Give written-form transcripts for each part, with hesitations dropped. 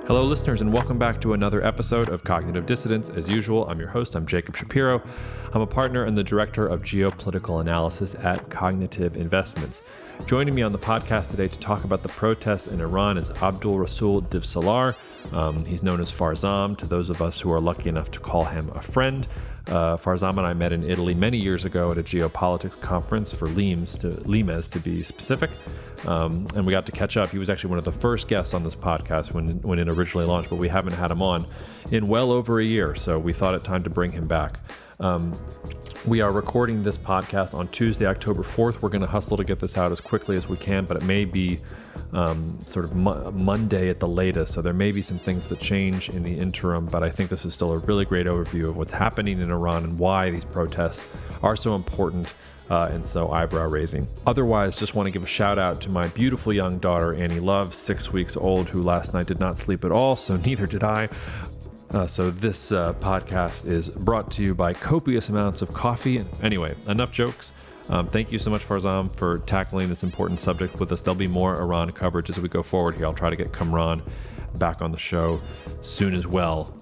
Hello, listeners, and welcome back to another episode of Cognitive Dissidents. As usual, I'm your host. I'm Jacob Shapiro. I'm a partner and the director of geopolitical analysis at Cognitive Investments. Joining me on the podcast today to talk about the protests in Iran is Abdolrasool Divsallar. He's known as Farzam to those of us who are lucky enough to call him a friend. Farzam and I met in Italy many years ago at a geopolitics conference for Limes to be specific. And we got to catch up. He was actually one of the first guests on this podcast when it originally launched, but we haven't had him on in well over a year. So we thought it time to bring him back. We are recording this podcast on Tuesday, October 4th. We're going to hustle to get this out as quickly as we can, but it may be sort of Monday at the latest. So there may be some things that change in the interim, but I think this is still a really great overview of what's happening in Iran and why these protests are so important and so eyebrow-raising. Otherwise, just want to give a shout-out to my beautiful young daughter, Annie Love, 6 weeks old, who last night did not sleep at all, so neither did I. So this podcast is brought to you by copious amounts of coffee. Anyway, enough jokes. Thank you so much, Farzam, for tackling this important subject with us. There'll be more Iran coverage as we go forward here. I'll try to get Kamran back on the show soon as well.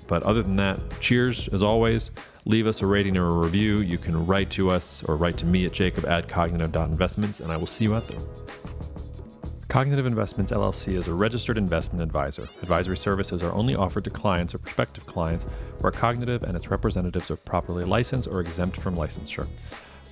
But other than that, cheers, as always. Leave us a rating or a review. You can write to us or write to me at jacob@cognitive.investments, and I will see you out there. Cognitive Investments, LLC is a registered investment advisor. Advisory services are only offered to clients or prospective clients where Cognitive and its representatives are properly licensed or exempt from licensure.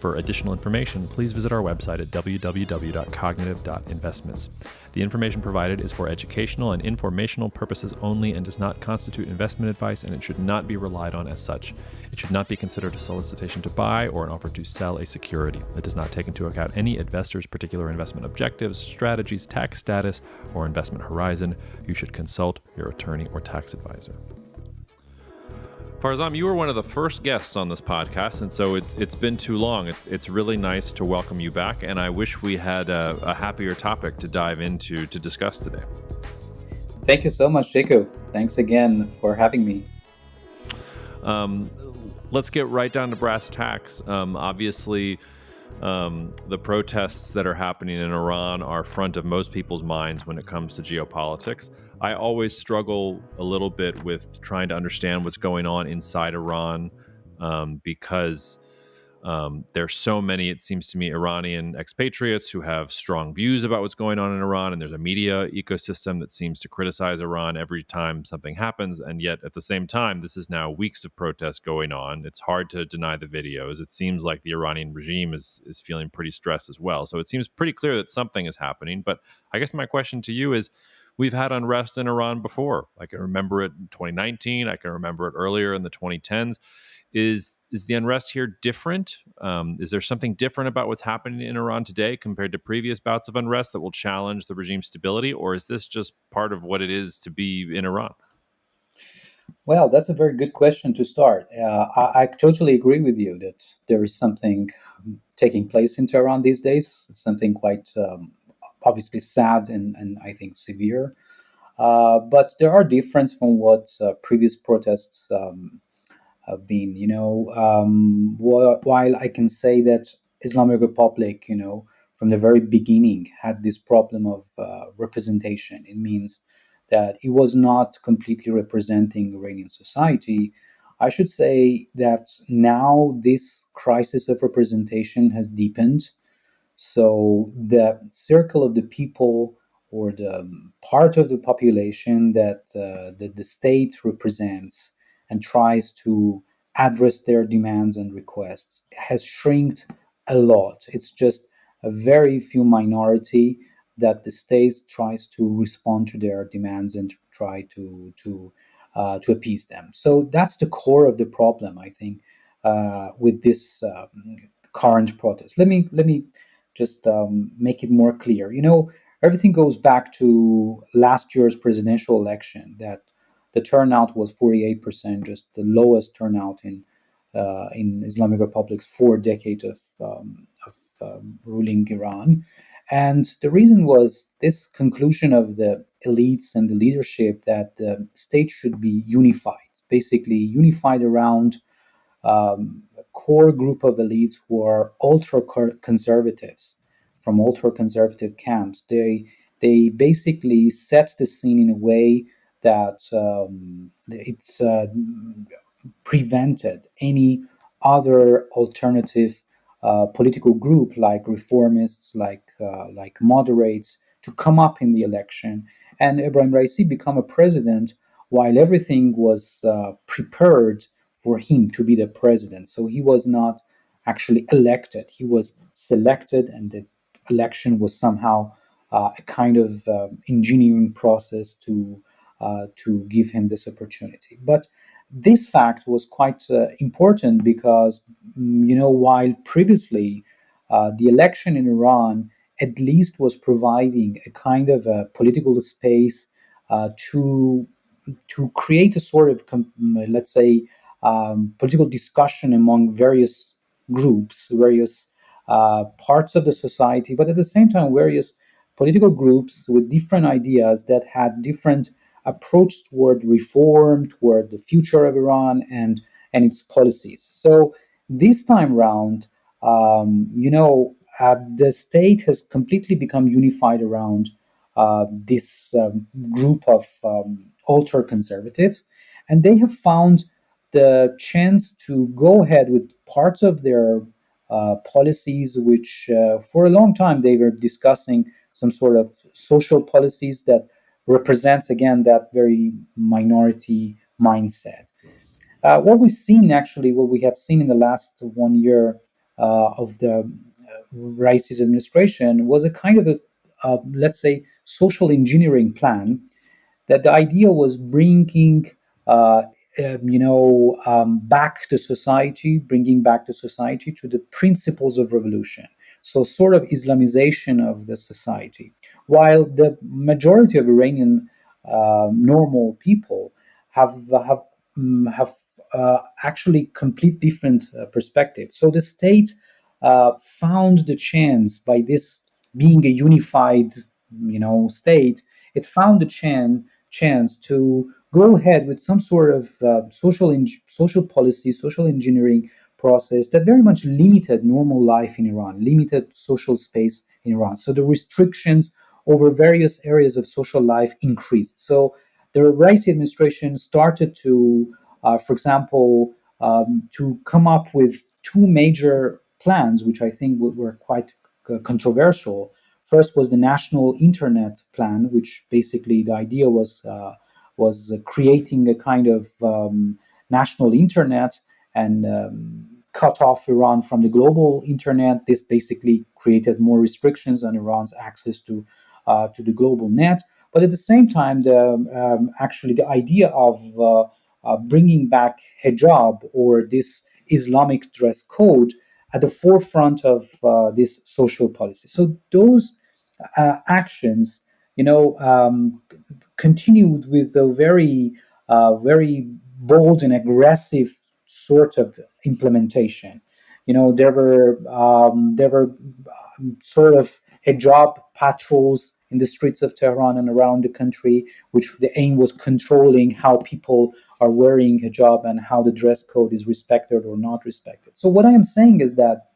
For additional information, please visit our website at www.cognitive.investments. The information provided is for educational and informational purposes only and does not constitute investment advice, and it should not be relied on as such. It should not be considered a solicitation to buy or an offer to sell a security. It does not take into account any investor's particular investment objectives, strategies, tax status, or investment horizon. You should consult your attorney or tax advisor. Farzam, you were one of the first guests on this podcast, and so it's been too long. It's really nice to welcome you back, and I wish we had a happier topic to dive into to discuss today. Thank you so much, Jacob. Thanks again for having me. Let's get right down to brass tacks. Obviously, the protests that are happening in Iran are front of most people's minds when it comes to geopolitics. I always struggle a little bit with trying to understand what's going on inside Iran because there's so many, it seems to me, Iranian expatriates who have strong views about what's going on in Iran, and there's a media ecosystem that seems to criticize Iran every time something happens, and yet at the same time, this is now weeks of protests going on. It's hard to deny the videos. It seems like the Iranian regime is feeling pretty stressed as well. So it seems pretty clear that something is happening, but I guess my question to you is, we've had unrest in Iran before. I can remember it in 2019. I can remember it earlier in the 2010s. Is the unrest here different? Is there something different about what's happening in Iran today compared to previous bouts of unrest that will challenge the regime's stability? Or is this just part of what it is to be in Iran? Well, that's a very good question to start. I totally agree with you that there is something taking place in Tehran these days, something quite obviously sad and I think severe. But there are differences from what previous protests have been. While I can say that Islamic Republic, from the very beginning had this problem of representation. It means that it was not completely representing Iranian society. I should say that now this crisis of representation has deepened. So the circle of the people or the part of the population that the state represents and tries to address their demands and requests has shrinked a lot. It's just a very few minority that the state tries to respond to their demands and try to appease them. So that's the core of the problem, I think, with this current protest. Let me just make it more clear. Everything goes back to last year's presidential election that the turnout was 48%, just the lowest turnout in Islamic Republic's 4 decades of ruling Iran. And the reason was this conclusion of the elites and the leadership that the state should be unified, basically unified around a core group of elites who are ultra conservatives from ultra conservative camps. they basically set the scene in a way that it's prevented any other alternative political group like reformists, like moderates, to come up in the election. And Ibrahim Raisi become a president while everything was prepared for him to be the president. So he was not actually elected; he was selected, and the election was somehow a kind of engineering process to give him this opportunity. But this fact was quite important because, while previously the election in Iran at least was providing a kind of a political space to create a sort of, let's say, political discussion among various groups, various parts of the society, but at the same time, various political groups with different ideas that had different approach toward reform, toward the future of Iran and its policies. So this time round, the state has completely become unified around this group of ultra conservatives, and they have found the chance to go ahead with parts of their policies, which for a long time they were discussing some sort of social policies that represents again that very minority mindset. What we've seen actually, what we have seen in the last 1 year of the Raisi's administration was a kind of let's say, social engineering plan that the idea was bringing back the society, bringing back the society to the principles of revolution. So sort of Islamization of the society. While the majority of Iranian normal people have actually complete different perspectives. So the state found the chance by this being a unified, state. It found the chance to go ahead with some sort of social policy, social engineering process that very much limited normal life in Iran, limited social space in Iran. So the restrictions over various areas of social life increased. So the Raisi administration started to, for example, to come up with two major plans, which I think were quite controversial. First was the national internet plan, which basically the idea was creating a kind of national internet and cut off Iran from the global internet. This basically created more restrictions on Iran's access to the global net. But at the same time, actually the idea of bringing back hijab or this Islamic dress code at the forefront of this social policy. So those actions, continued with a very bold and aggressive sort of implementation. There were sort of hijab patrols in the streets of Tehran and around the country, which the aim was controlling how people are wearing hijab and how the dress code is respected or not respected. So what I am saying is that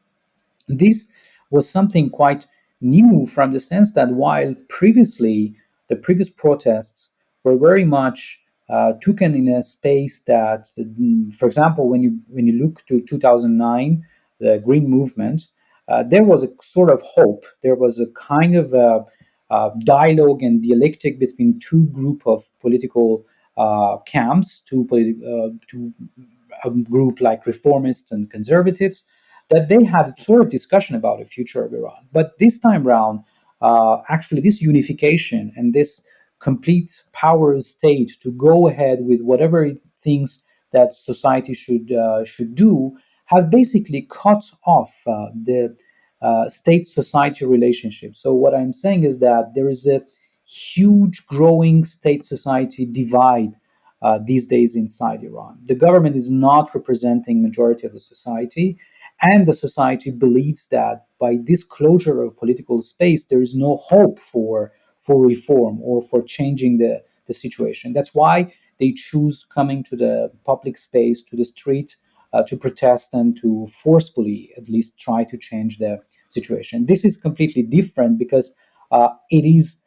this was something quite new from the sense that while previously the previous protests were very much taken in a space that, for example, when you look to 2009, the Green Movement, there was a sort of hope. There was a kind of dialogue and dialectic between two group of political camps, two group like reformists and conservatives, that they had a sort of discussion about the future of Iran. But this time around, actually, this unification and this complete power state to go ahead with whatever it thinks that society should do has basically cut off the state-society relationship. So what I'm saying is that there is a huge growing state-society divide these days inside Iran. The government is not representing majority of the society, and the society believes that by this closure of political space, there is no hope for reform or for changing the situation. That's why they choose coming to the public space, to the street, to protest and to forcefully at least try to change the situation. This is completely different because it is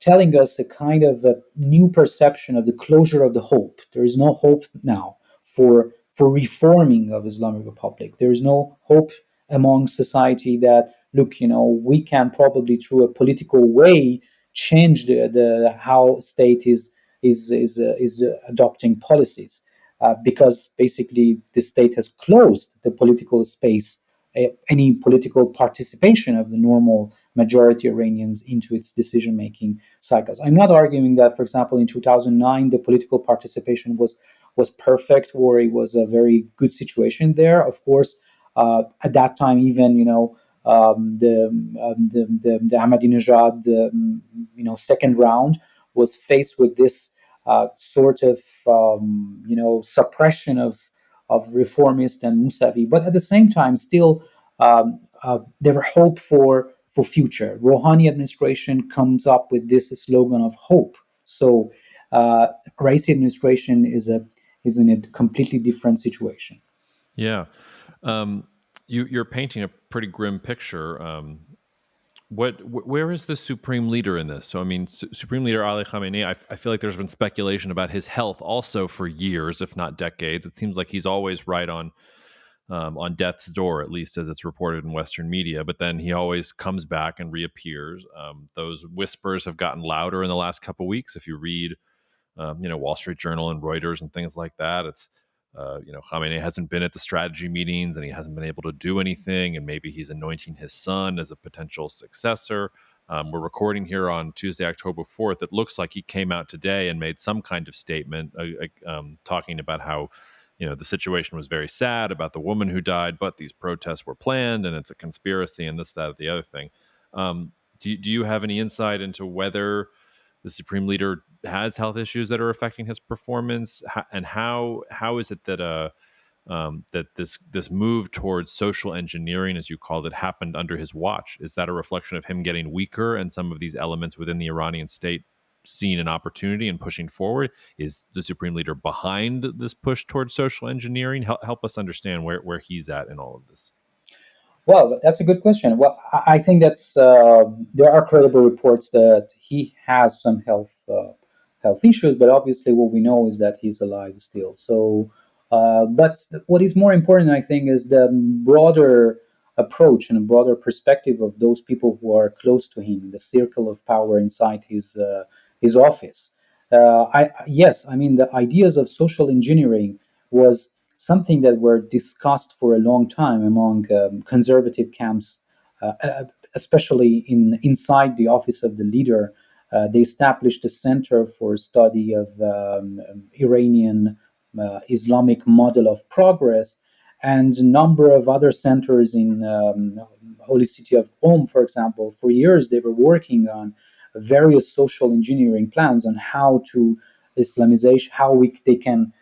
telling us a kind of a new perception of the closure of the hope. There is no hope now for reforming of Islamic Republic. There is no hope among society that, look, we can probably through a political way change the how state is adopting policies, because basically the state has closed the political space, any political participation of the normal majority Iranians into its decision making cycles. I'm not arguing that, for example, in 2009 the political participation was perfect, or it was a very good situation there. Of course, at that time, even the Ahmadinejad second round was faced with this sort of suppression of reformist and Musavi, but at the same time, still there were hope for future. Rouhani administration comes up with this slogan of hope. So Raisi administration is in a completely different situation. Yeah. You're painting a pretty grim picture. Where is the supreme leader in this? So, I mean, Supreme Leader Ali Khamenei, I feel like there's been speculation about his health also for years, if not decades. It seems like he's always right on death's door, at least as it's reported in Western media. But then he always comes back and reappears. Those whispers have gotten louder in the last couple of weeks. If you read, Wall Street Journal and Reuters and things like that, it's Khamenei hasn't been at the strategy meetings and he hasn't been able to do anything, and maybe he's anointing his son as a potential successor. We're recording here on Tuesday, October 4th. It looks like he came out today and made some kind of statement talking about how, the situation was very sad about the woman who died, but these protests were planned and it's a conspiracy and this, that, the other thing. Do you have any insight into whether the supreme leader has health issues that are affecting his performance, and how is it that that this move towards social engineering, as you called it, happened under his watch? Is that a reflection of him getting weaker and some of these elements within the Iranian state seeing an opportunity and pushing forward? Is the supreme leader behind this push towards social engineering? Help us understand where he's at in all of this. Well, that's a good question. Well, I think that's there are credible reports that he has some health issues, but obviously what we know is that he's alive still. So, but what is more important, I think, is the broader approach and a broader perspective of those people who are close to him in the circle of power inside his office. Yes, I mean the ideas of social engineering was something that were discussed for a long time among conservative camps, especially inside the office of the leader. They established a center for study of Iranian Islamic model of progress, and a number of other centers in holy city of Qom, for example. For years, they were working on various social engineering plans on how to Islamization, they can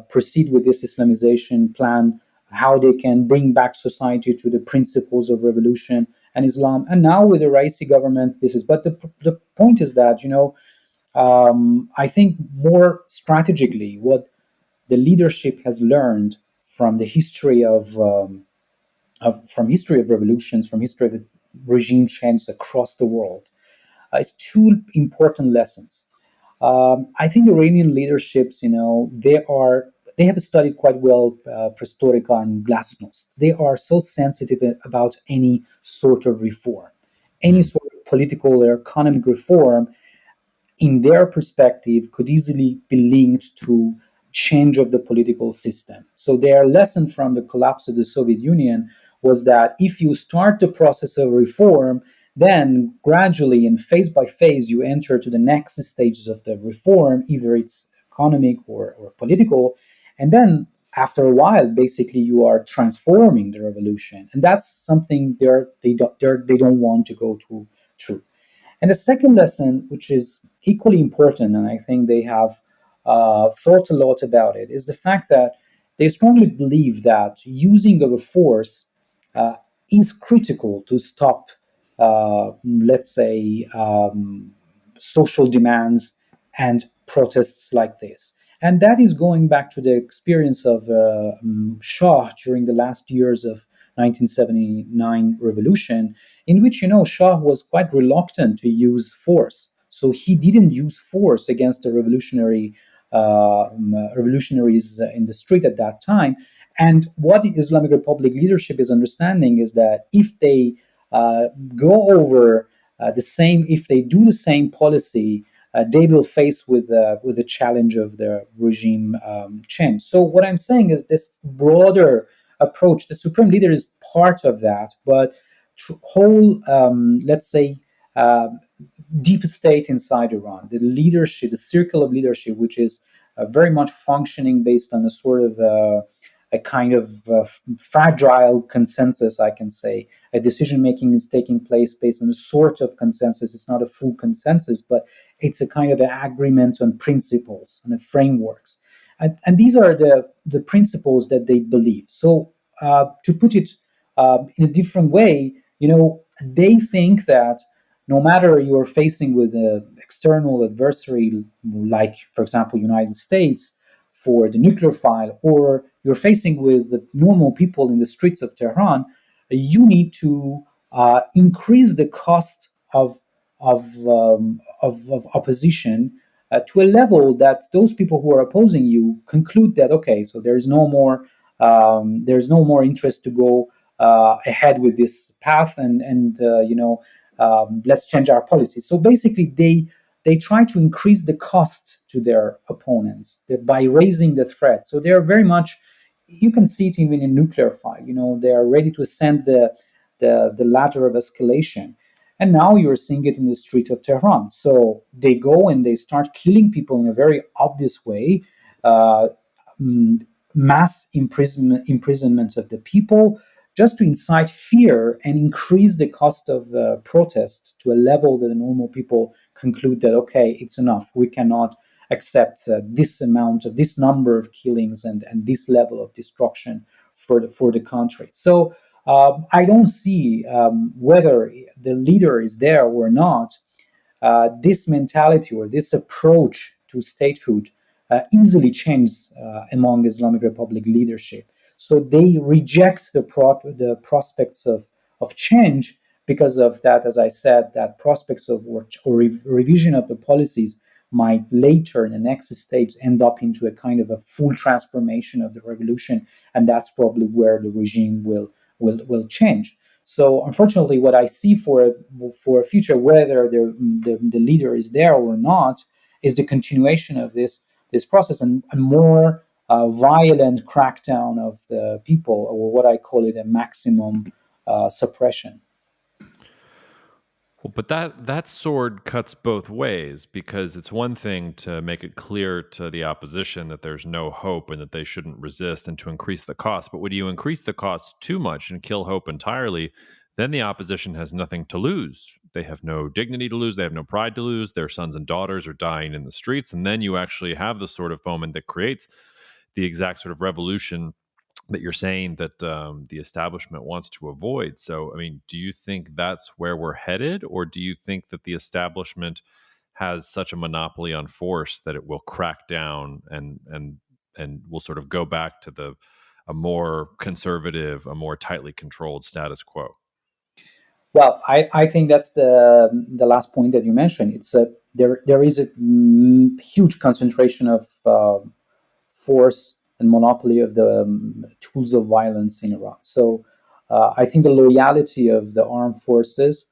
proceed with this Islamization plan, how they can bring back society to the principles of revolution and Islam. And now with the Raisi government, this is. But the point is that I think more strategically, what the leadership has learned from the history from history of revolutions, from history of regime change across the world, is two important lessons. I think Iranian leaderships, they have studied quite well Perestroika and Glasnost. They are so sensitive about any sort of reform, any Mm. sort of political or economic reform in their perspective, could easily be linked to change of the political system. So their lesson from the collapse of the Soviet Union was that if you start the process of reform, then gradually and phase by phase you enter to the next stages of the reform, either it's economic or political, and then after a while, basically you are transforming the revolution, and that's something they don't want to go through. And the second lesson, which is equally important, and I think they have thought a lot about it, is the fact that they strongly believe that using of a force uh, is critical to stop, let's say, social demands and protests like this. And that is going back to the experience of Shah during the last years of 1979 revolution, in which, Shah was quite reluctant to use force. So he didn't use force against the revolutionaries in the street at that time. And what the Islamic Republic leadership is understanding is that if they go over if they do the same policy, they will face with the challenge of the regime change. So what I'm saying is this broader approach. The supreme leader is part of that, but whole, let's say, deep state inside Iran, the leadership, the circle of leadership, which is very much functioning based on a sort of a kind of fragile consensus, I can say. A decision making is taking place based on a sort of consensus. It's not a full consensus, but it's a kind of an agreement on principles, on the frameworks. And these are the principles that they believe. So to put it in a different way, they think that no matter you're facing with an external adversary, like, for example, United States for the nuclear file, or you're facing with the normal people in the streets of Tehran, you need to increase the cost of opposition to a level that those people who are opposing you conclude that, okay, so there's no more interest to go ahead with this path, and let's change our policy. So basically, they try to increase the cost to their opponents by raising the threat. So they are very much, you can see it even in nuclear fight. They are ready to ascend the ladder of escalation. And now you're seeing it in the street of Tehran. So they go and they start killing people in a very obvious way. Uh, Mass imprisonment of the people, just to incite fear and increase the cost of protest to a level that the normal people conclude that, okay, it's enough. We cannot accept this number of killings and this level of destruction for the country. So I don't see whether the leader is there or not. This mentality or this approach to statehood easily changes among Islamic Republic leadership. So they reject the prospects of change because of that, as I said, that prospects of revision of the policies might later in the next stage end up into a kind of a full transformation of the revolution, and that's probably where the regime will change. So unfortunately, what I see for a future, whether the leader is there or not, is the continuation of this process and a more violent crackdown of the people, or what I call it a maximum suppression. Well, but that sword cuts both ways, because it's one thing to make it clear to the opposition that there's no hope and that they shouldn't resist and to increase the cost. But when you increase the cost too much and kill hope entirely, then the opposition has nothing to lose. They have no dignity to lose. They have no pride to lose. Their sons and daughters are dying in the streets. And then you actually have the sort of foment that creates the exact sort of revolution that you're saying that the establishment wants to avoid. So, I mean, do you think that's where we're headed, or do you think that the establishment has such a monopoly on force that it will crack down and will sort of go back to a more conservative, a more tightly controlled status quo? Well, I think that's the last point that you mentioned. There is a huge concentration of force and monopoly of the tools of violence in Iran. So I think the loyalty of the armed forces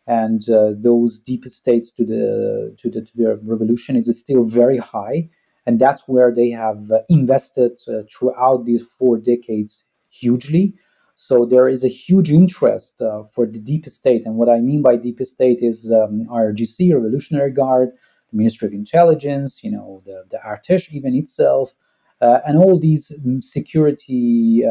and those deep states to the revolution is still very high, and that's where they have invested throughout these 4 decades hugely. So there is a huge interest for the deep state, and what I mean by deep state is RGC, Revolutionary Guard, the Ministry of Intelligence, the Artesh even itself, and all these security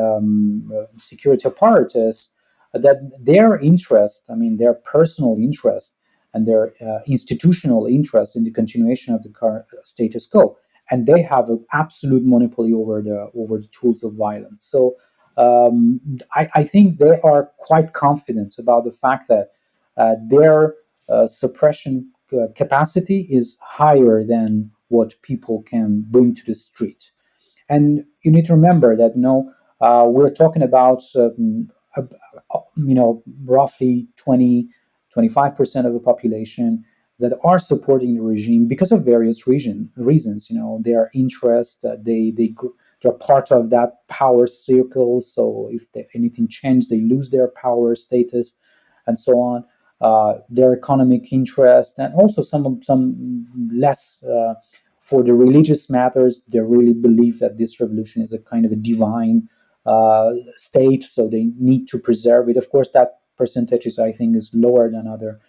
apparatus, that their interest, I mean, their personal interest and their institutional interest in the continuation of the current status quo, and they have an absolute monopoly over the tools of violence. So I think they are quite confident about the fact that their suppression capacity is higher than what people can bring to the street. And you need to remember that we're talking about roughly 20-25% of the population that are supporting the regime because of various reasons. Their interest, they're part of that power circle. So if anything changes, they lose their power status, and so on. Their economic interest, and also some less for the religious matters. They really believe that this revolution is a kind of a divine state, so they need to preserve it. Of course, that percentage I think, is lower than other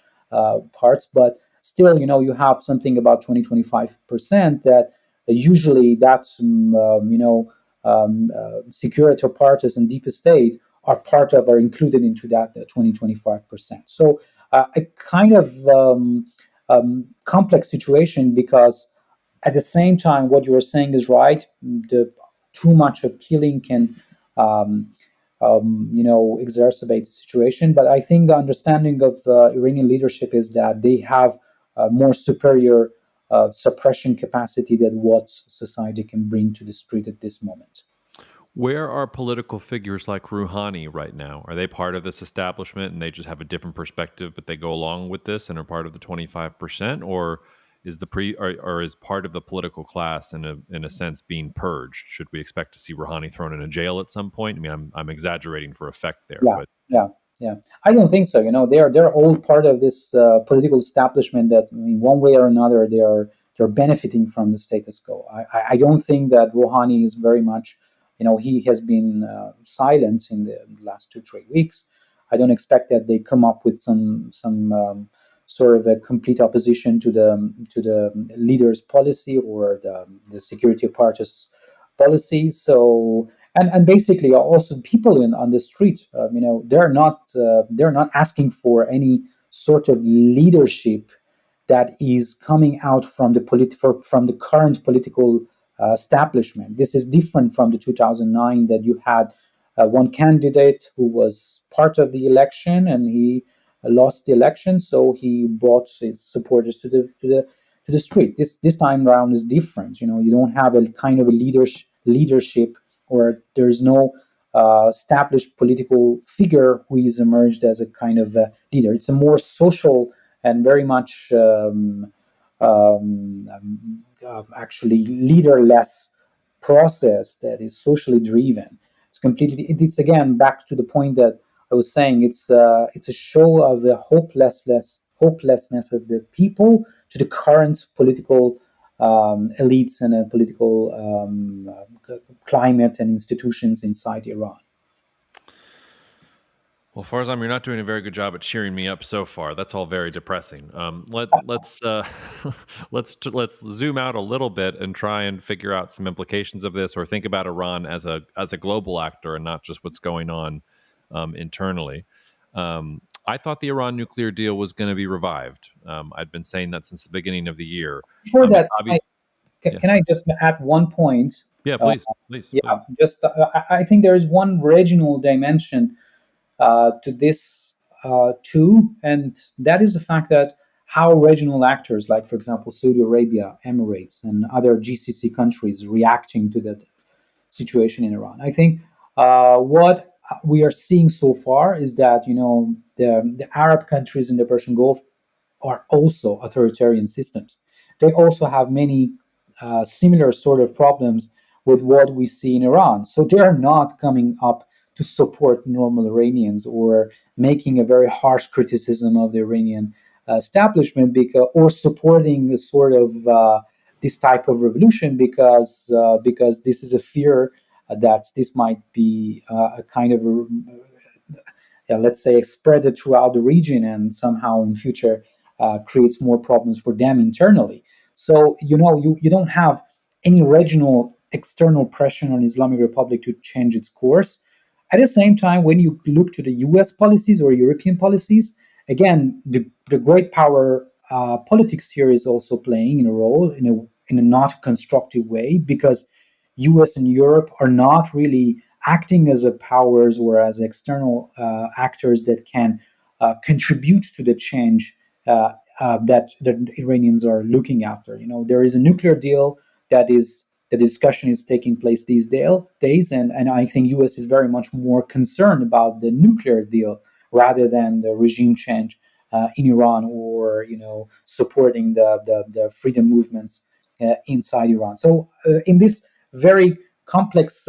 parts, but still, you have something about 20-25% that usually that's security apparatus and deep state are part of, are included into that 20-25%. So a kind of complex situation, because at the same time, what you are saying is right. The too much of killing can, exacerbate the situation. But I think the understanding of Iranian leadership is that they have more superior suppression capacity than what society can bring to the street at this moment. Where are political figures like Rouhani right now? Are they part of this establishment and they just have a different perspective, but they go along with this and are part of the 25%? Or is or is part of the political class in a sense being purged? Should we expect to see Rouhani thrown in a jail at some point? I mean, I'm exaggerating for effect there, Yeah, but yeah, yeah. I don't think so. They're all part of this political establishment that, in one way or another, they're benefiting from the status quo. I don't think that Rouhani is very much. He has been silent in the last 2-3 weeks. I don't expect that they come up with some sort of a complete opposition to the leader's policy or the security apparatus policy. So, and basically also people on the street, they're not asking for any sort of leadership that is coming out from from the current political establishment. This is different from the 2009, that you had one candidate who was part of the election, and he lost the election, so he brought his supporters to the street. This time around is different. You don't have a kind of a leadership, or there's no established political figure who is emerged as a kind of a leader. It's a more social and very much actually leaderless process that is socially driven. It's again back to the point that I was saying. It's a show of the hopelessness of the people to the current political elites and political climate and institutions inside Iran. well, Farzam, you're not doing a very good job at cheering me up so far. That's all very depressing. Let's let's zoom out a little bit and try and figure out some implications of this, or think about Iran as a global actor and not just what's going on internally. I thought the Iran nuclear deal was going to be revived. I'd been saying that since the beginning of the year. Before that, Yeah, can I just add one point? yeah, Uh, please. yeah, just I think there is one regional dimension to this too, and that is the fact that how regional actors, like for example Saudi Arabia, Emirates, and other GCC countries, reacting to that situation in Iran. I think what we are seeing so far is that the Arab countries in the Persian Gulf are also authoritarian systems. They also have many similar sort of problems with what we see in Iran. So they are not coming up to support normal Iranians or making a very harsh criticism of the Iranian establishment, or supporting a sort of this type of revolution, because this is a fear that this might be a kind of let's say spread it throughout the region, and somehow in future creates more problems for them internally. So you don't have any regional external pressure on Islamic Republic to change its course. At the same time, when you look to the US policies or European policies, again, the great power politics here is also playing a role in a not constructive way, because US and Europe are not really acting as a powers or as external actors that can contribute to the change that the Iranians are looking after. There is a nuclear deal that is the discussion is taking place these days, and I think U.S. is very much more concerned about the nuclear deal rather than the regime change in Iran, or supporting the freedom movements inside Iran. So in this very complex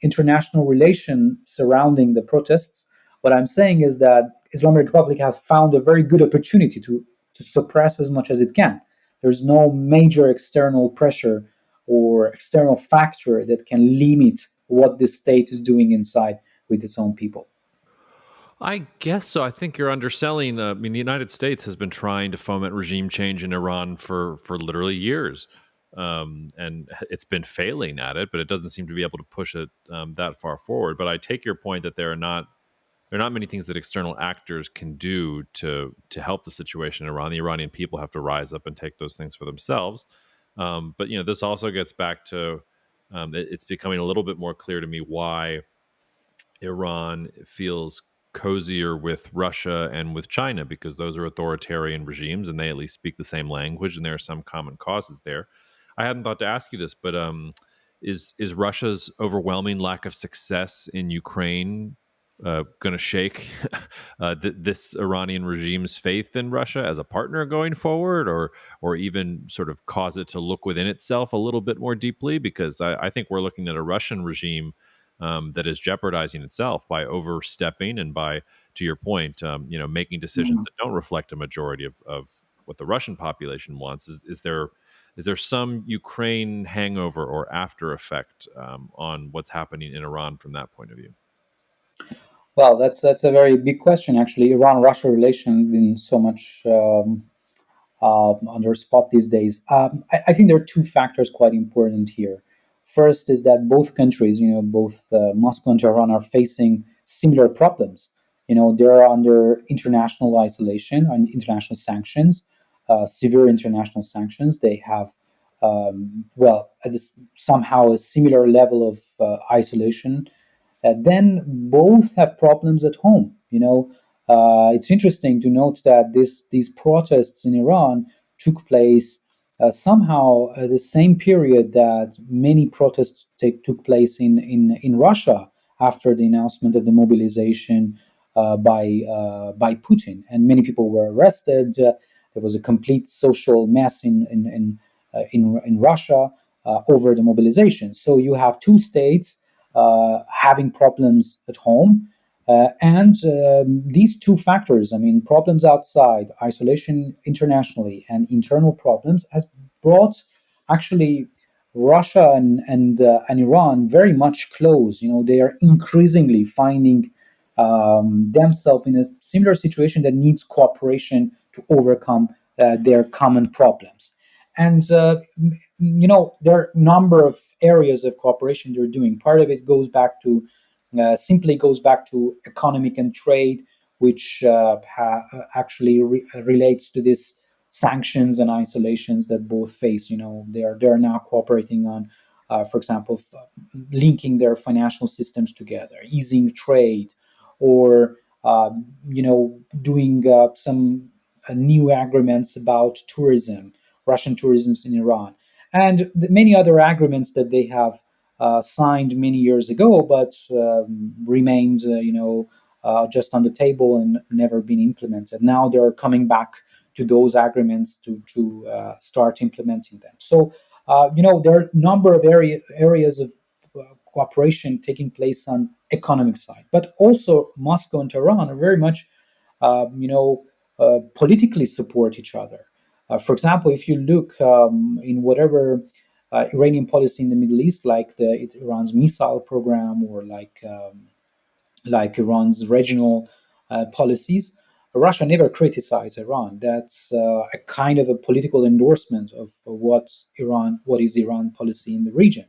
international relation surrounding the protests, what I'm saying is that Islamic Republic have found a very good opportunity to suppress as much as it can. There's no major external pressure or external factor that can limit what the state is doing inside with its own people. I guess so. I think you're underselling the. I mean, the United States has been trying to foment regime change in Iran for literally years, and it's been failing at it. But it doesn't seem to be able to push it that far forward. But I take your point that there are not many things that external actors can do to help the situation in Iran. The Iranian people have to rise up and take those things for themselves. But this also gets back to it's becoming a little bit more clear to me why Iran feels cozier with Russia and with China, because those are authoritarian regimes and they at least speak the same language and there are some common causes there. I hadn't thought to ask you this, but is Russia's overwhelming lack of success in Ukraine going to shake this Iranian regime's faith in Russia as a partner going forward, or even sort of cause it to look within itself a little bit more deeply? Because I think we're looking at a Russian regime that is jeopardizing itself by overstepping and by, to your point, making decisions that don't reflect a majority of what the Russian population wants. Is there some Ukraine hangover or after effect on what's happening in Iran from that point of view? Well, that's a very big question, actually. Iran-Russia relation been so much under spot these days. I think there are two factors quite important here. First is that both countries, both Moscow and Tehran, are facing similar problems. They're under international isolation and international sanctions, severe international sanctions. They have, somehow a similar level of isolation. Then both have problems at home. It's interesting to note that these protests in Iran took place somehow at the same period that many protests took place in Russia after the announcement of the mobilization by Putin, and many people were arrested. There was a complete social mess in Russia over the mobilization. So you have two states having problems at home. And these two factors, I mean, problems outside, isolation internationally, and internal problems, has brought actually Russia and Iran very much close. They are increasingly finding themselves in a similar situation that needs cooperation to overcome their common problems. And there are a number of areas of cooperation they're doing. Part of it simply goes back to economic and trade, which actually relates to this sanctions and isolations that both face. They're now cooperating on, for example, linking their financial systems together, easing trade, or doing some new agreements about tourism, Russian tourism in Iran, and many other agreements that they have signed many years ago, but remained, just on the table and never been implemented. Now they're coming back to those agreements to start implementing them. So, there are a number of areas of cooperation taking place on economic side, but also Moscow and Tehran are very much, politically support each other. For example, if you look in whatever Iranian policy in the Middle East, like Iran's missile program, or like Iran's regional policies, Russia never criticized Iran. That's a kind of a political endorsement of what is Iran policy in the region.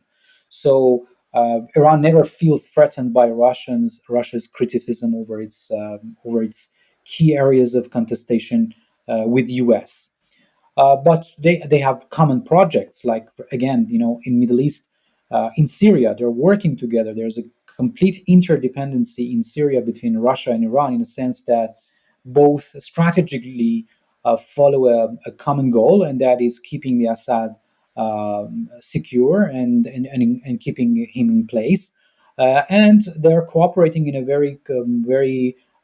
So Iran never feels threatened by Russia's criticism over its key areas of contestation with U.S. But they have common projects, like, again, in Middle East, in Syria, they're working together. There's a complete interdependency in Syria between Russia and Iran, in the sense that both strategically follow a common goal, and that is keeping the Assad secure and keeping him in place. And they're cooperating in a very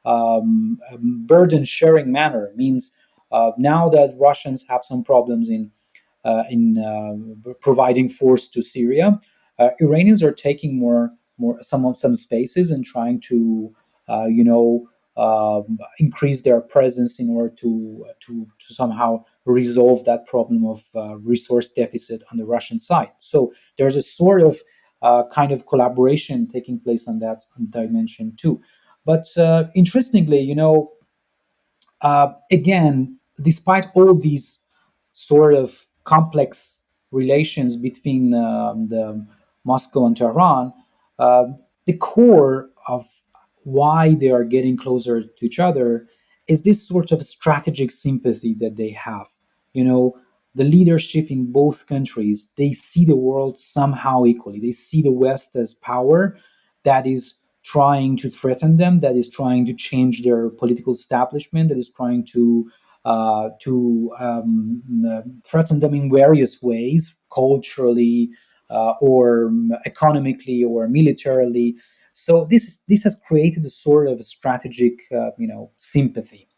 burden sharing manner. Means now that Russians have some problems in providing force to Syria, Iranians are taking some spaces and trying to increase their presence in order to somehow resolve that problem of resource deficit on the Russian side. So there's a sort of kind of collaboration taking place on that dimension too. But interestingly, again, despite all these sort of complex relations between the Moscow and Tehran, the core of why they are getting closer to each other is this sort of strategic sympathy that they have. You know, the leadership in both countries, they see the world somehow equally. They see the West as power that is trying to threaten them, that is trying to change their political establishment, that is trying to threaten them in various ways, culturally, or economically, or militarily. So this has created a sort of strategic, sympathy.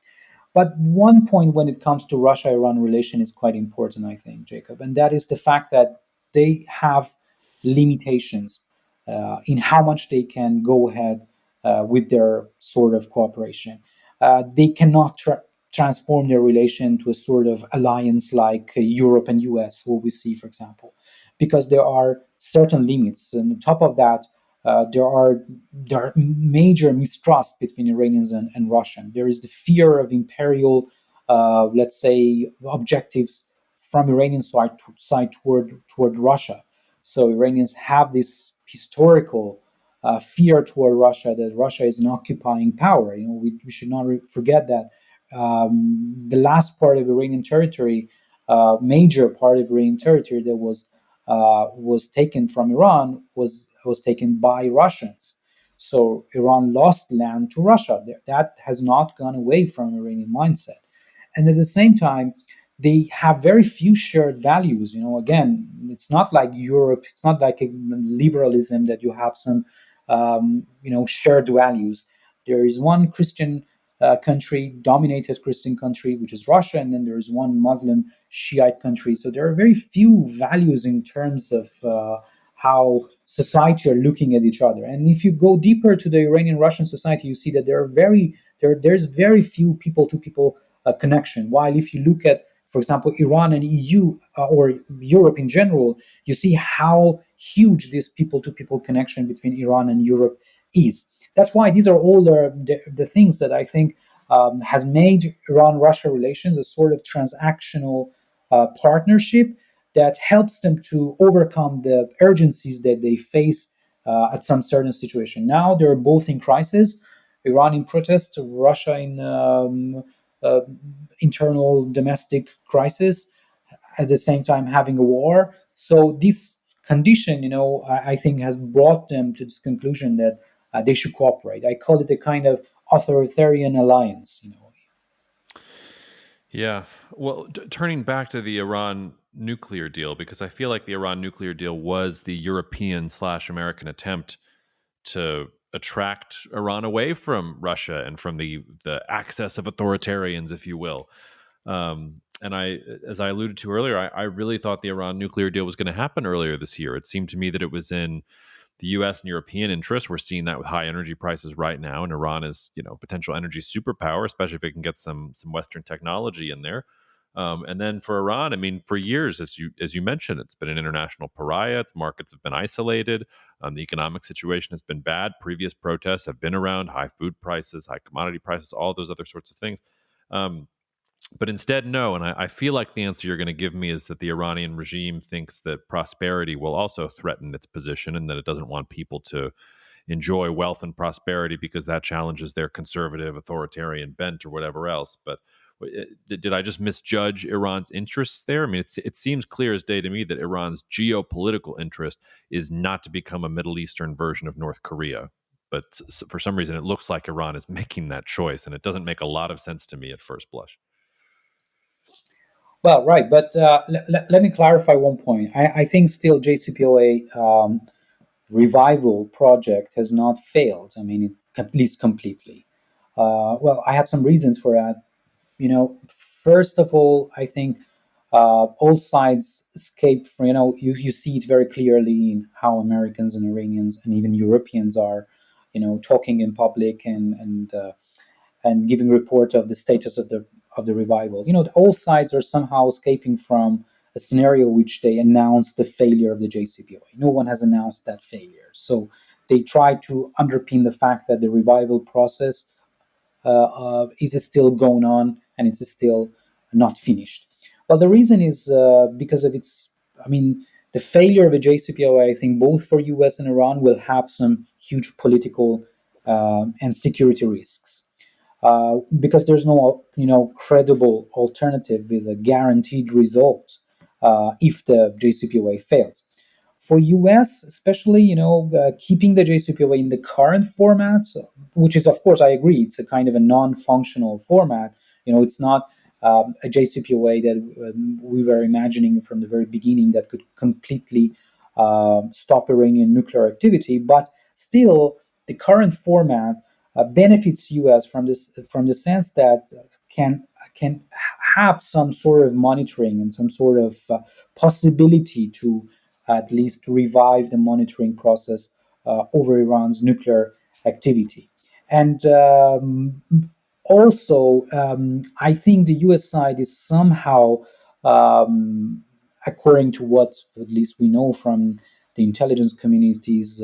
But one point when it comes to Russia-Iran relation is quite important, I think, Jacob, and that is the fact that they have limitations in how much they can go ahead with their sort of cooperation. They cannot transform their relation to a sort of alliance like Europe and US, what we see, for example, because there are certain limits. And on top of that, there are major mistrust between Iranians and Russian. There is the fear of imperial, let's say, objectives from Iranian side toward Russia. So Iranians have this historical fear toward Russia, that Russia is an occupying power. We should not forget that the last part of Iranian territory, major part of Iranian territory that was taken from Iran was taken by Russians. So Iran lost land to Russia. That has not gone away from Iranian mindset. And at the same time, they have very few shared values. Again, it's not like Europe. It's not like a liberalism that you have some, shared values. There is one Christian country, dominated Christian country, which is Russia, and then there is one Muslim Shiite country. So there are very few values in terms of how society are looking at each other. And if you go deeper to the Iranian Russian society, you see that there's very few people to people connection. While if you look at, for example, Iran and EU, or Europe in general, you see how huge this people to people connection between Iran and Europe is. That's why these are all the things that I think has made Iran-Russia relations a sort of transactional partnership that helps them to overcome the urgencies that they face at some certain situation. Now they're both in crisis. Iran in protest, Russia in uh, internal domestic crisis, at the same time having a war. So this condition, I think has brought them to this conclusion that they should cooperate. I call it a kind of authoritarian alliance. Yeah. Well, turning back to the Iran nuclear deal, because I feel like the Iran nuclear deal was the European/American attempt to attract Iran away from Russia and from the access of authoritarians, if you will. And as I alluded to earlier, I really thought the Iran nuclear deal was going to happen earlier this year. It seemed to me that it was in the U.S. and European interest. We're seeing that with high energy prices right now, and Iran is, potential energy superpower, especially if it can get some Western technology in there. And then for Iran, I mean, for years, as you mentioned, it's been an international pariah. Its markets have been isolated. The economic situation has been bad. Previous protests have been around high food prices, high commodity prices, all those other sorts of things. But instead, no. And I feel like the answer you're going to give me is that the Iranian regime thinks that prosperity will also threaten its position, and that it doesn't want people to enjoy wealth and prosperity because that challenges their conservative authoritarian bent or whatever else. But did I just misjudge Iran's interests there? I mean, it seems clear as day to me that Iran's geopolitical interest is not to become a Middle Eastern version of North Korea. But for some reason, it looks like Iran is making that choice, and it doesn't make a lot of sense to me at first blush. Well, right, but let me clarify one point. I think still JCPOA revival project has not failed. I mean, at least completely. Well, I have some reasons for that. First of all, I think all sides escape from, you see it very clearly in how Americans and Iranians and even Europeans are, talking in public and giving report of the status of the revival. All sides are somehow escaping from a scenario which they announced the failure of the JCPOA. No one has announced that failure, so they try to underpin the fact that the revival process is still going on and it's still not finished. Well, the reason is because of its, I mean, the failure of the JCPOA, I think both for US and Iran will have some huge political and security risks. Because there's no, credible alternative with a guaranteed result if the JCPOA fails. For US, especially, keeping the JCPOA in the current format, which is, of course, I agree, it's a kind of a non-functional format. It's not a JCPOA that we were imagining from the very beginning that could completely stop Iranian nuclear activity, but still, the current format benefits US from the sense that can have some sort of monitoring and some sort of possibility to at least revive the monitoring process over Iran's nuclear activity. And also, I think the US side is somehow, according to what at least we know from the intelligence community's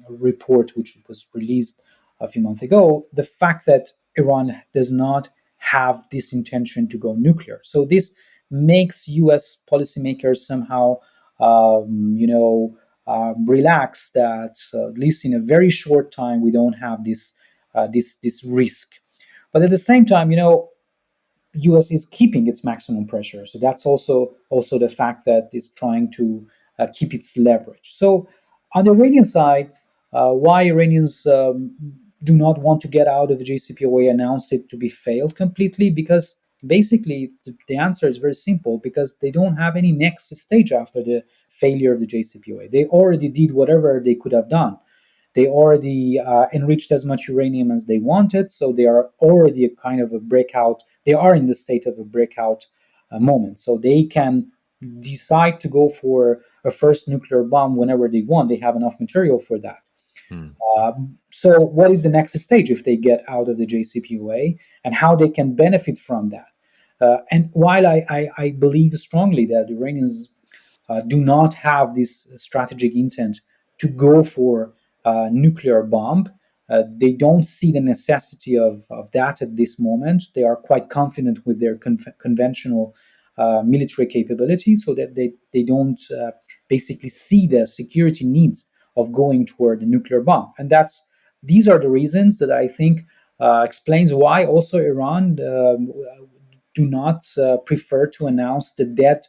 report, which was released a few months ago, the fact that Iran does not have this intention to go nuclear. So this makes US policymakers somehow, relax that at least in a very short time we don't have this risk. But at the same time, US is keeping its maximum pressure. So that's also the fact that it's trying to keep its leverage. So on the Iranian side, why Iranians do not want to get out of the JCPOA, announce it to be failed completely? Because basically the answer is very simple, because they don't have any next stage after the failure of the JCPOA. They already did whatever they could have done. They already enriched as much uranium as they wanted, so they are already a kind of a breakout. They are in the state of a breakout moment, so they can decide to go for a first nuclear bomb whenever they want. They have enough material for that. Hmm. So, what is the next stage if they get out of the JCPOA, and how they can benefit from that? And while I believe strongly that the Iranians do not have this strategic intent to go for a nuclear bomb. They don't see the necessity of that at this moment. They are quite confident with their conventional military capability, so that they don't basically see the security needs of going toward the nuclear bomb. And these are the reasons that I think explains why also Iran do not prefer to announce the death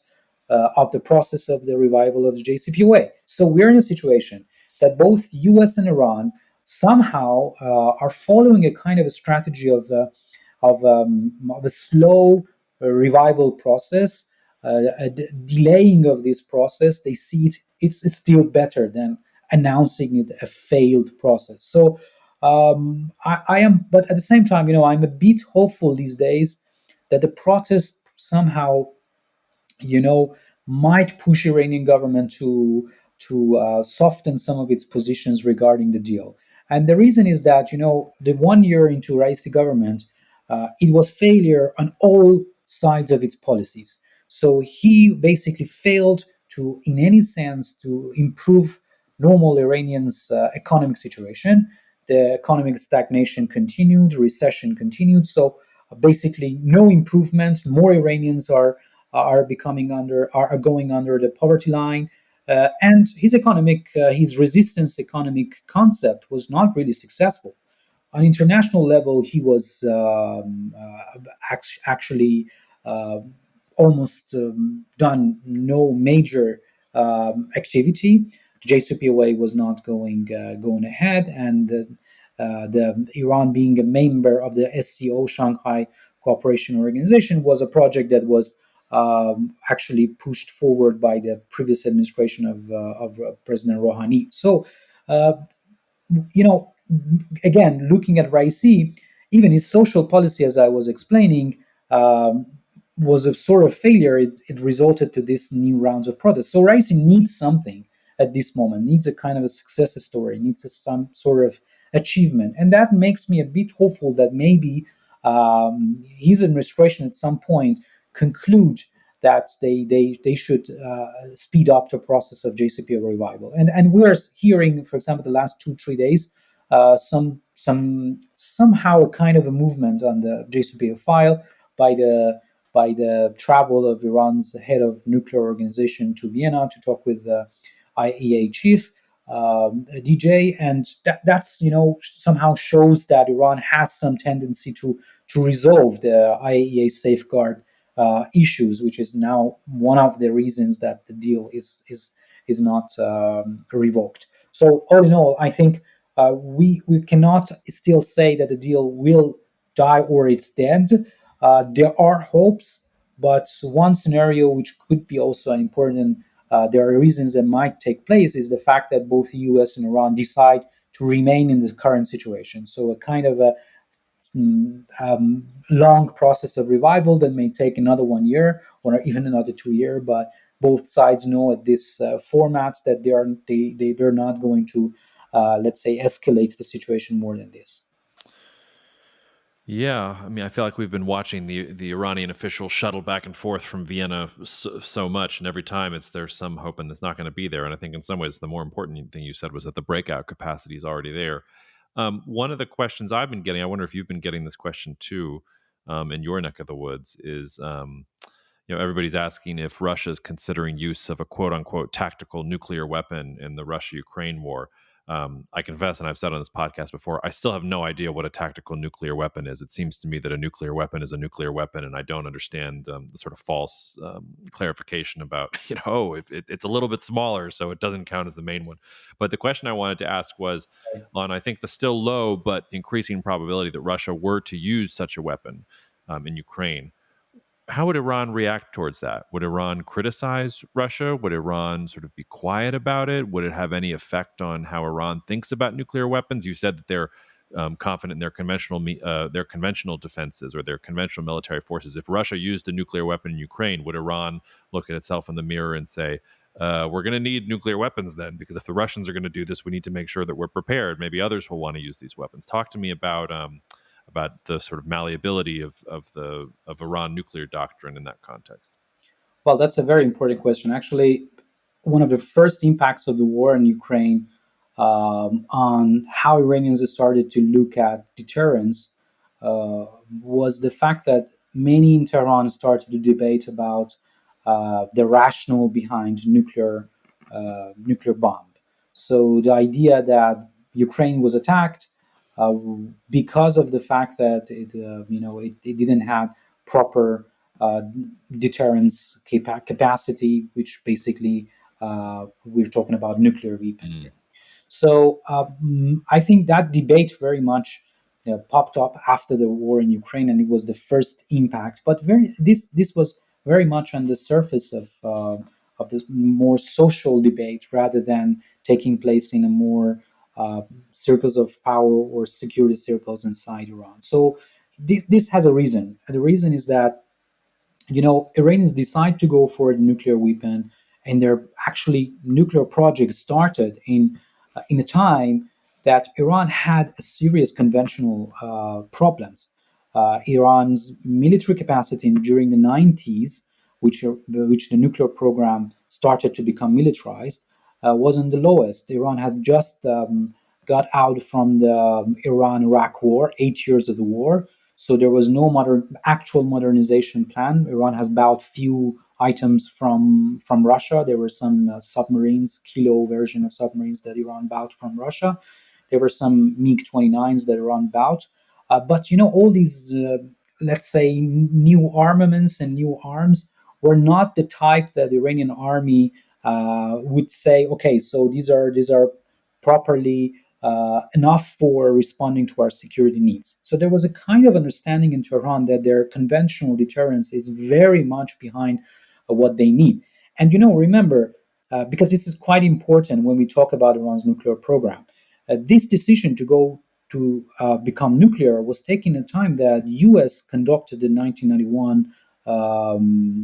of the process of the revival of the JCPOA. So we're in a situation that both US and Iran somehow are following a kind of a strategy of a slow revival process, a delaying of this process. They see it's still better than announcing it a failed process. So I am, but at the same time, I'm a bit hopeful these days that the protest somehow, you know, might push Iranian government to soften some of its positions regarding the deal. And the reason is that, the 1 year into Raisi government, it was failure on all sides of its policies. So he basically failed to, in any sense, to improve normal Iranians' economic situation. The economic stagnation continued, recession continued. So basically, no improvement. More Iranians are becoming are going under the poverty line, and his resistance economic concept was not really successful. On international level, he was actually uh, almost done no major activity. The JCPOA was not going ahead, and the Iran being a member of the SCO Shanghai Cooperation Organization was a project that was actually pushed forward by the previous administration of President Rouhani. So, uh, you know, again, looking at Raisi, even his social policy, as I was explaining, um, was a sort of failure. It resulted to this new rounds of protests. So Raisi needs something at this moment, needs a kind of a success story, needs some sort of achievement. And that makes me a bit hopeful that maybe his administration at some point conclude that they should speed up the process of JCPO revival. And we're hearing, for example, the last 2-3 days, somehow a kind of a movement on the JCPO file by the travel of Iran's head of nuclear organization to Vienna to talk with the IEA chief. DJ, and that's somehow shows that Iran has some tendency to resolve the IAEA safeguard issues, which is now one of the reasons that the deal is not revoked. So all in all, I think we cannot still say that the deal will die or it's dead. There are hopes, but one scenario which could be also an important, there are reasons that might take place, is the fact that both the US and Iran decide to remain in the current situation. So a kind of a long process of revival that may take another 1 year or even another 2 year. But both sides know at this format that they're not going to, let's say, escalate the situation more than this. Yeah, I mean, I feel like we've been watching the Iranian officials shuttle back and forth from Vienna so much, and every time there's some hope and it's not going to be there. And I think in some ways the more important thing you said was that the breakout capacity is already there. One of the questions I've been getting, I wonder if you've been getting this question too, in your neck of the woods, is everybody's asking if Russia is considering use of a quote unquote tactical nuclear weapon in the Russia-Ukraine war. I confess, and I've said on this podcast before, I still have no idea what a tactical nuclear weapon is. It seems to me that a nuclear weapon is a nuclear weapon, and I don't understand the sort of false clarification about, if it's a little bit smaller, so it doesn't count as the main one. But the question I wanted to ask was on, I think, the still low but increasing probability that Russia were to use such a weapon in Ukraine. How would Iran react towards that? Would Iran criticize Russia? Would Iran sort of be quiet about it? Would it have any effect on how Iran thinks about nuclear weapons? You said that they're confident in their conventional defenses or their conventional military forces. If Russia used a nuclear weapon in Ukraine, would Iran look at itself in the mirror and say, we're going to need nuclear weapons then, because if the Russians are going to do this, we need to make sure that we're prepared. Maybe others will want to use these weapons. Talk to me about the sort of malleability of Iran nuclear doctrine in that context. Well, that's a very important question. Actually, one of the first impacts of the war in Ukraine on how Iranians started to look at deterrence was the fact that many in Tehran started to debate about the rationale behind nuclear bomb. So the idea that Ukraine was attacked uh, because of the fact that it didn't have proper uh, deterrence capacity, which basically we're talking about nuclear weapon here. So I think that debate very much popped up after the war in Ukraine, and it was the first impact. But this was very much on the surface of this more social debate rather than taking place in a more circles of power or security circles inside Iran. So this has a reason. And the reason is that Iranians decide to go for a nuclear weapon, and their actually nuclear project started in a time that Iran had a serious conventional problems. Iran's military capacity during the 90s, which the nuclear program started to become militarized, wasn't the lowest. Iran has just got out from the Iran-Iraq war, 8 years of the war. So there was no actual modernization plan. Iran has bought few items from Russia. There were some submarines, kilo version of submarines that Iran bought from Russia. There were some MiG 29s that Iran bought. But all these, let's say, new armaments and new arms were not the type that the Iranian army would say, okay, so these are properly enough for responding to our security needs. So there was a kind of understanding in Tehran that their conventional deterrence is very much behind what they need. And remember, because this is quite important when we talk about Iran's nuclear program, this decision to go to become nuclear was taken at a time that U.S. conducted the 1991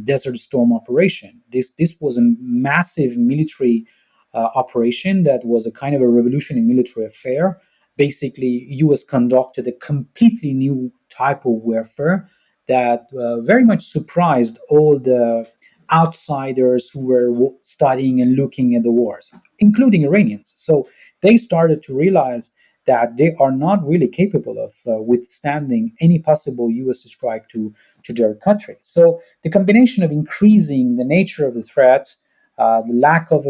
Desert Storm operation. This was a massive military operation that was a kind of a revolution in military affair. Basically, U.S. conducted a completely new type of warfare that very much surprised all the outsiders who were studying and looking at the wars, including Iranians. So they started to realize that they are not really capable of withstanding any possible U.S. strike to their country. So the combination of increasing the nature of the threat, the lack of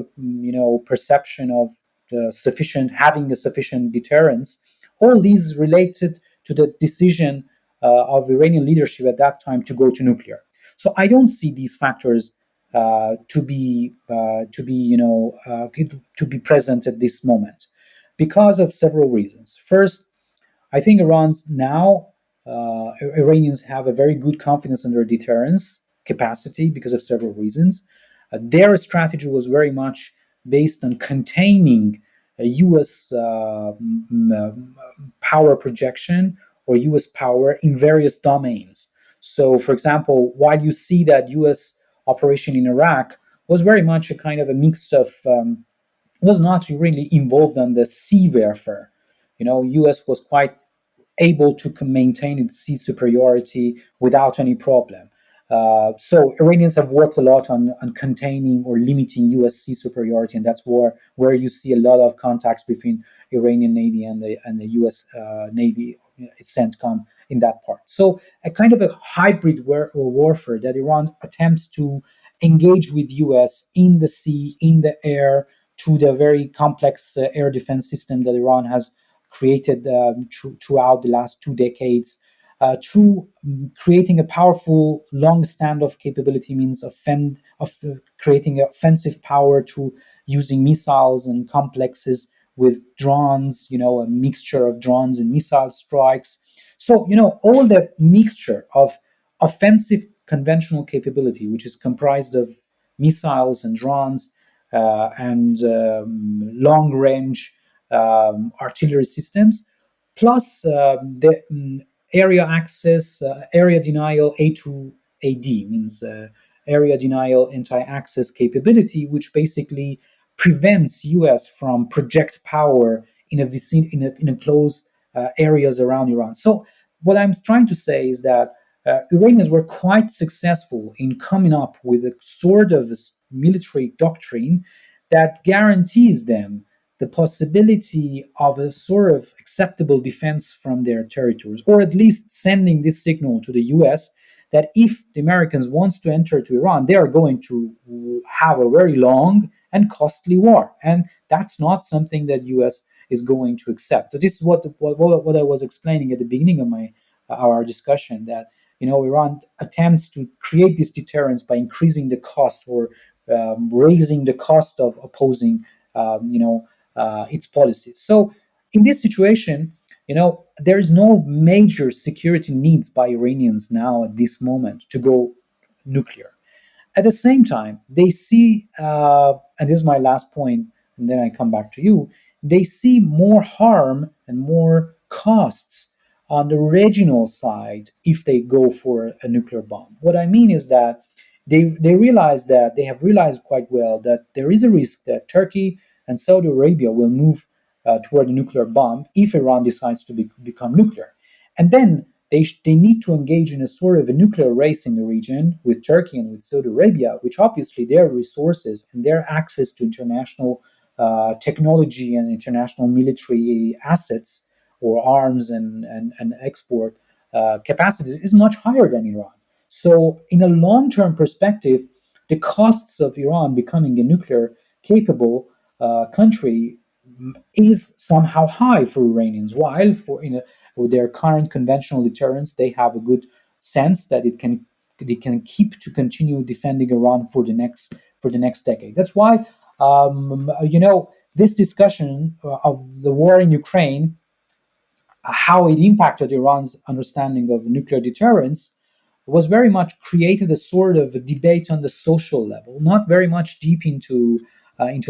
perception of having a sufficient deterrence, all these related to the decision of Iranian leadership at that time to go to nuclear. So I don't see these factors to be present at this moment because of several reasons. First, I think Iranians have a very good confidence in their deterrence capacity because of several reasons. Their strategy was very much based on containing a U.S. Power projection or U.S. power in various domains. So, for example, while you see that U.S. operation in Iraq was very much a kind of a mix of was not really involved on the sea warfare. U.S. was quite able to maintain its sea superiority without any problem. So Iranians have worked a lot on containing or limiting U.S. sea superiority, and that's where you see a lot of contacts between Iranian Navy and the U.S. Navy, CENTCOM in that part. So a kind of a hybrid warfare that Iran attempts to engage with U.S. in the sea, in the air, through the very complex air defense system that Iran has created throughout the last 2 decades, through creating a powerful long standoff capability means creating offensive power through using missiles and complexes with drones, a mixture of drones and missile strikes. So, all the mixture of offensive conventional capability, which is comprised of missiles and drones and long range artillery systems, plus the area access, area denial A2AD means area denial anti-access capability, which basically prevents U.S. from project power in a close areas around Iran. So what I'm trying to say is that Iranians were quite successful in coming up with a sort of military doctrine that guarantees them the possibility of a sort of acceptable defense from their territories, or at least sending this signal to the US that if the Americans want to enter to Iran, they are going to have a very long and costly war. And that's not something that US is going to accept. So this is what I was explaining at the beginning of our discussion, that Iran attempts to create this deterrence by increasing the cost or raising the cost of opposing its policies. So in this situation, there is no major security needs by Iranians now at this moment to go nuclear. At the same time, they see, and this is my last point, and then I come back to you, they see more harm and more costs on the regional side if they go for a nuclear bomb. What I mean is that they realize that they have realized quite well that there is a risk that Turkey and Saudi Arabia will move toward a nuclear bomb if Iran decides to become nuclear. And then they need to engage in a sort of a nuclear race in the region with Turkey and with Saudi Arabia, which obviously their resources and their access to international technology and international military assets or arms and export capacities is much higher than Iran. So, in a long term perspective, the costs of Iran becoming a nuclear capable country is somehow high for Iranians, while with their current conventional deterrence, they have a good sense that they can keep to continue defending Iran for the next decade. That's why this discussion of the war in Ukraine, how it impacted Iran's understanding of nuclear deterrence, was very much created a sort of a debate on the social level, not very much deep into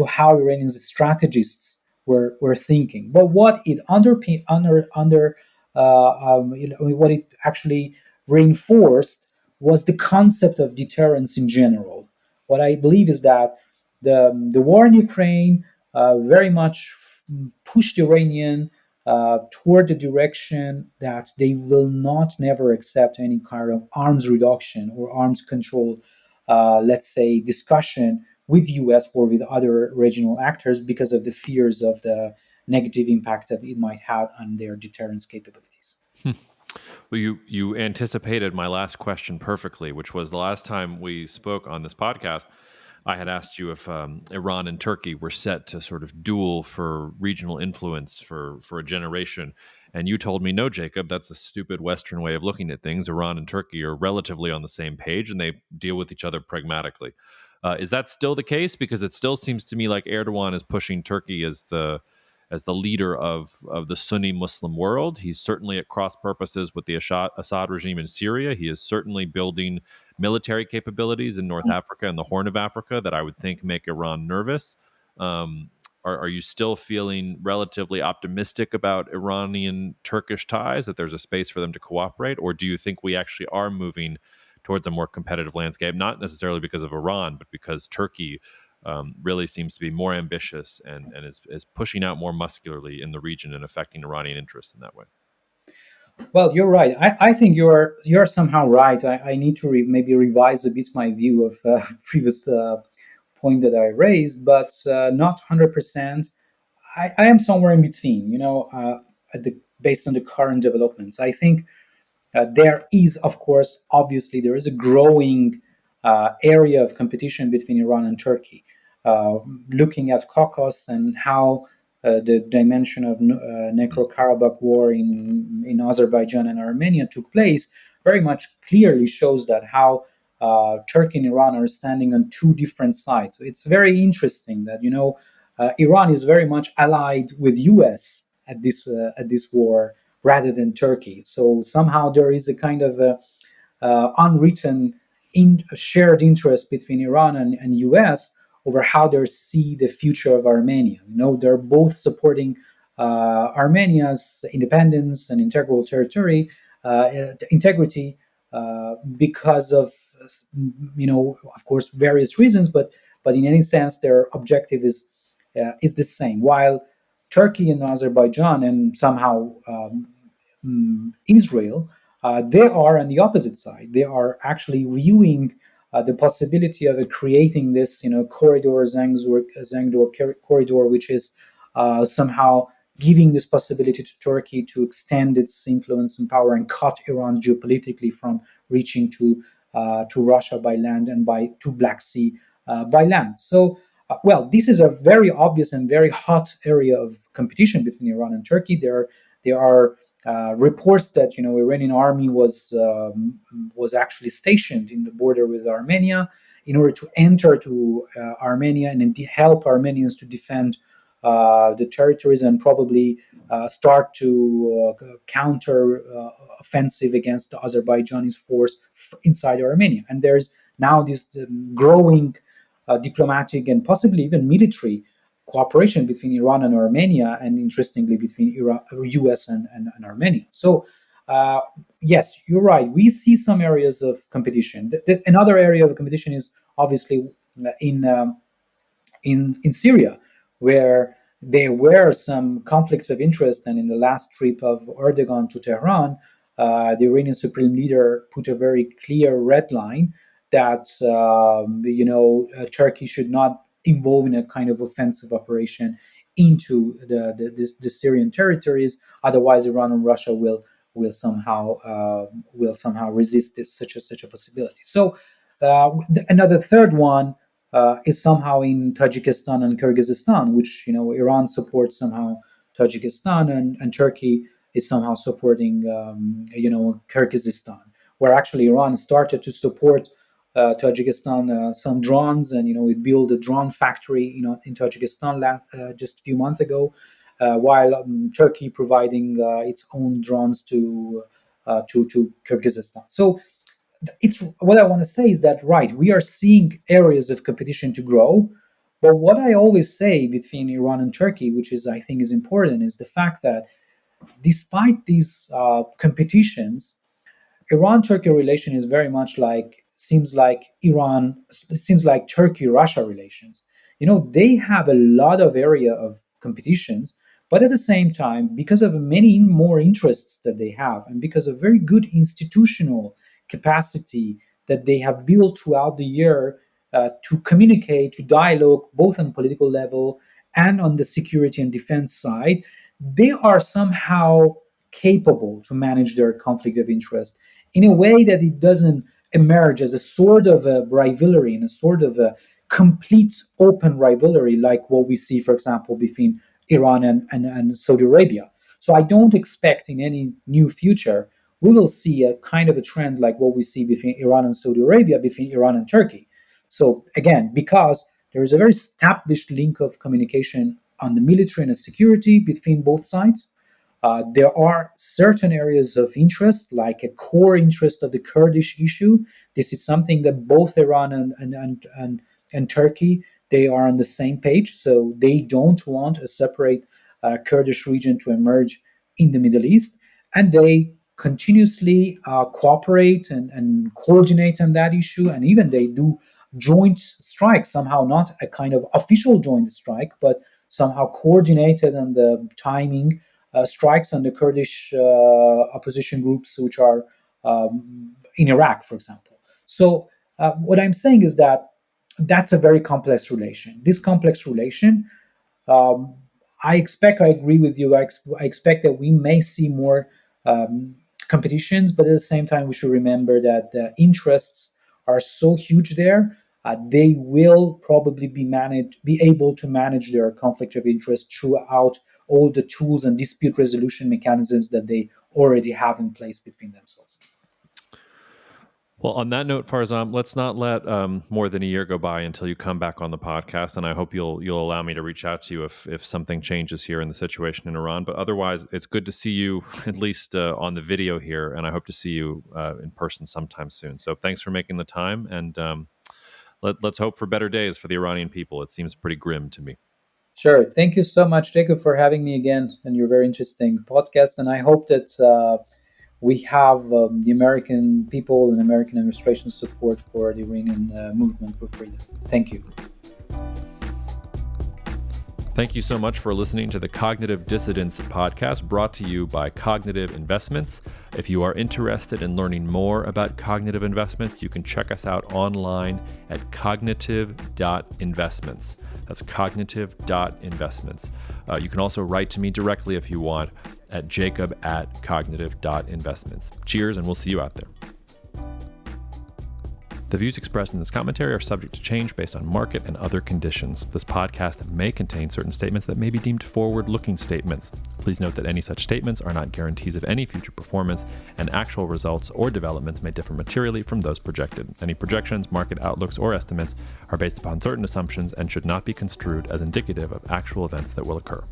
how Iranian strategists were thinking. But what it what it actually reinforced was the concept of deterrence in general. What I believe is that the war in Ukraine very much pushed Iranian toward the direction that they will not never accept any kind of arms reduction or arms control, let's say, discussion with the US or with other regional actors because of the fears of the negative impact that it might have on their deterrence capabilities. Well, you anticipated my last question perfectly, which was the last time we spoke on this podcast. I had asked you if Iran and Turkey were set to sort of duel for regional influence for a generation, and you told me, no, Jacob, that's a stupid Western way of looking at things. Iran and Turkey are relatively on the same page, and they deal with each other pragmatically. Is that still the case? Because it still seems to me like Erdogan is pushing Turkey as the leader of the Sunni Muslim world. He's certainly at cross purposes with the Assad regime in Syria. He is certainly building military capabilities in North Africa and the Horn of Africa that I would think make Iran nervous. Are you still feeling relatively optimistic about Iranian Turkish ties, that there's a space for them to cooperate? Or do you think we actually are moving towards a more competitive landscape, not necessarily because of Iran, but because Turkey really seems to be more ambitious and is pushing out more muscularly in the region and affecting Iranian interests in that way? Well, you're right. I think you're somehow right. I need to maybe revise a bit my view of previous point that I raised, but not 100%. I am somewhere in between. Based on the current developments, I think there is, of course, obviously, there is a growing area of competition between Iran and Turkey. Looking at Caucasus and how the dimension of Nagorno-Karabakh war in Azerbaijan and Armenia took place, very much clearly shows that how Turkey and Iran are standing on two different sides. So it's very interesting that Iran is very much allied with U.S. At this war rather than Turkey. So somehow there is a kind of unwritten shared interest between Iran and U.S. over how they see the future of Armenia. They're both supporting Armenia's independence and integral territory integrity because of of course, various reasons, but in any sense, their objective is the same. While Turkey and Azerbaijan and somehow Israel, they are on the opposite side. They are actually viewing the possibility of creating this, corridor, Zangdor corridor, which is somehow giving this possibility to Turkey to extend its influence and power and cut Iran geopolitically from reaching to Russia by land and to Black Sea by land. So, this is a very obvious and very hot area of competition between Iran and Turkey. There are reports that Iranian army was actually stationed in the border with Armenia in order to enter to Armenia and indeed help Armenians to defend the territories and probably start to counter offensive against the Azerbaijani force inside Armenia. And there's now this growing diplomatic and possibly even military cooperation between Iran and Armenia, and interestingly between U.S. and Armenia. So, yes, you're right. We see some areas of competition. Another area of competition is obviously in Syria, where there were some conflicts of interest. And in the last trip of Erdogan to Tehran, the Iranian supreme leader put a very clear red line that Turkey should not involve in a kind of offensive operation into the Syrian territories. Otherwise, Iran and Russia will somehow resist such a possibility. So another third one is somehow in Tajikistan and Kyrgyzstan, which Iran supports somehow Tajikistan, and Turkey is somehow supporting Kyrgyzstan, where actually Iran started to support Tajikistan some drones, and it built a drone factory in Tajikistan just a few months ago, while Turkey providing its own drones to Kyrgyzstan. So it's what I want to say is that, right, we are seeing areas of competition to grow, but what I always say between Iran and Turkey, which is I think is important, is the fact that despite these competitions, Iran-Turkey relation is very much like seems like Turkey-Russia relations. They have a lot of area of competitions, but at the same time, because of many more interests that they have, and because of very good institutional capacity that they have built throughout the year to communicate, to dialogue, both on political level and on the security and defense side, they are somehow capable to manage their conflict of interest in a way that it doesn't emerge as a sort of a rivalry and a sort of a complete open rivalry like what we see, for example, between Iran and Saudi Arabia. So I don't expect in any new future we will see a kind of a trend like what we see between Iran and Saudi Arabia, between Iran and Turkey. So again, because there is a very established link of communication on the military and the security between both sides, there are certain areas of interest, like a core interest of the Kurdish issue. This is something that both Iran and Turkey, they are on the same page. So they don't want a separate Kurdish region to emerge in the Middle East, and they continuously cooperate and coordinate on that issue, and even they do joint strikes, somehow not a kind of official joint strike, but somehow coordinated on the timing strikes on the Kurdish opposition groups which are in Iraq, for example. So what I'm saying is that that's a very complex relation. This complex relation, um, I agree with you. I expect that we may see more competitions, but at the same time, we should remember that the interests are so huge there. They will probably be able to manage their conflict of interest throughout all the tools and dispute resolution mechanisms that they already have in place between themselves. Well, on that note, Farzam, let's not let more than a year go by until you come back on the podcast, and I hope you'll allow me to reach out to you if something changes here in the situation in Iran. But otherwise, it's good to see you at least on the video here, and I hope to see you in person sometime soon. So thanks for making the time, and let's hope for better days for the Iranian people. It seems pretty grim to me. Sure. Thank you so much, Jacob, for having me again and your very interesting podcast. And I hope that we have the American people and American administration support for the Iranian movement for freedom. Thank you. Thank you so much for listening to the Cognitive Dissidents podcast, brought to you by Cognitive Investments. If you are interested in learning more about cognitive investments, you can check us out online at cognitive.investments. That's cognitive.investments. You can also write to me directly if you want at jacob@cognitive.investments. Cheers, and we'll see you out there. The views expressed in this commentary are subject to change based on market and other conditions. This podcast may contain certain statements that may be deemed forward-looking statements. Please note that any such statements are not guarantees of any future performance, and actual results or developments may differ materially from those projected. Any projections, market outlooks, or estimates are based upon certain assumptions and should not be construed as indicative of actual events that will occur.